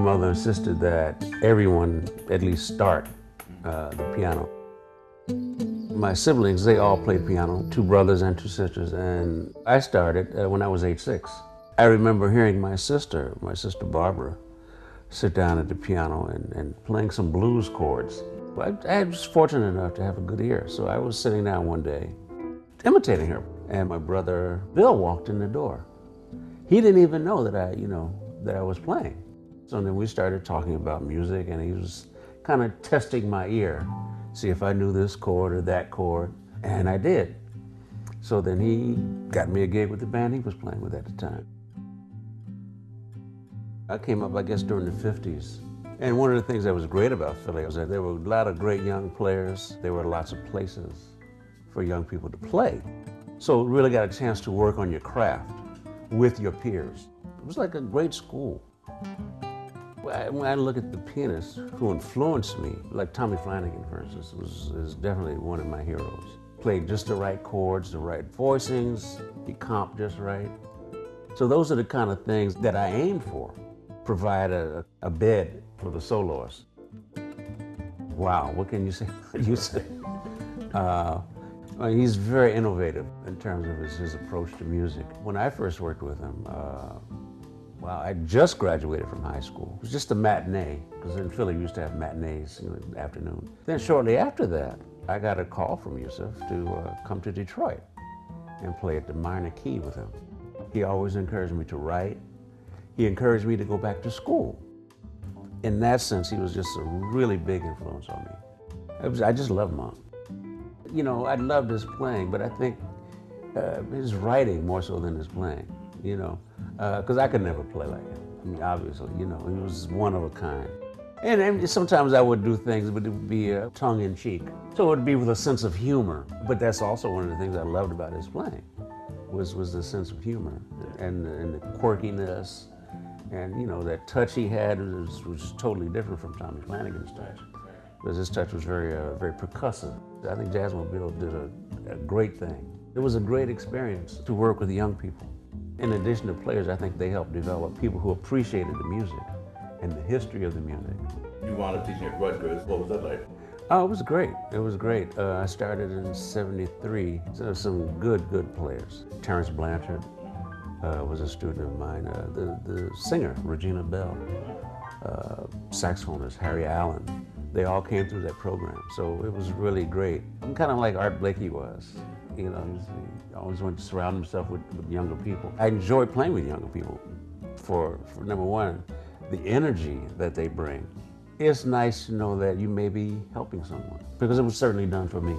mother insisted that everyone at least start the piano. My siblings, they all played piano, 2 brothers and 2 sisters, and I started when I was age 6. I remember hearing my sister Barbara, sit down at the piano and playing some blues chords. I was fortunate enough to have a good ear, so I was sitting down one day imitating her, and my brother Bill walked in the door. He didn't even know that I was playing. So then we started talking about music, and he was kind of testing my ear, see if I knew this chord or that chord, and I did. So then he got me a gig with the band he was playing with at the time. I came up, I guess, during the 50s. And one of the things that was great about Philly was that there were a lot of great young players. There were lots of places for young people to play. So really got a chance to work on your craft with your peers. It was like a great school. When I look at the pianists who influenced me, like Tommy Flanagan, for instance, is definitely one of my heroes. Played just the right chords, the right voicings, he comped just right. So those are the kind of things that I aim for. Provide a bed for the soloist. Wow, what can you say? He's very innovative in terms of his approach to music. When I first worked with him, I just graduated from high school. It was just a matinee, because in Philly we used to have matinees in the afternoon. Then shortly after that, I got a call from Yusuf to come to Detroit and play at the minor key with him. He always encouraged me to write. He encouraged me to go back to school. In that sense, he was just a really big influence on me. I just love him. You know, I loved his playing, but I think his writing more so than his playing, you know, because I could never play like him. I mean, obviously, you know, he was one of a kind. And sometimes I would do things, but it would be tongue-in-cheek. So it would be with a sense of humor. But that's also one of the things I loved about his playing, was the sense of humor and the quirkiness. And, you know, that touch he had was totally different from Tommy Flanagan's touch, because his touch was very percussive. I think Jazzmobile did a great thing. It was a great experience to work with young people. In addition to players, I think they helped develop people who appreciated the music and the history of the music. You wound up teaching at Rutgers. What was that like? Oh, it was great. It was great. I started in '73. So there were some good players. Terrence Blanchard was a student of mine. The singer, Regina Bell. Saxophonist, Harry Allen. They all came through that program. So it was really great. I'm kind of like Art Blakey was. You know, he always wanted to surround himself with younger people. I enjoy playing with younger people for number one, the energy that they bring. It's nice to know that you may be helping someone, because it was certainly done for me.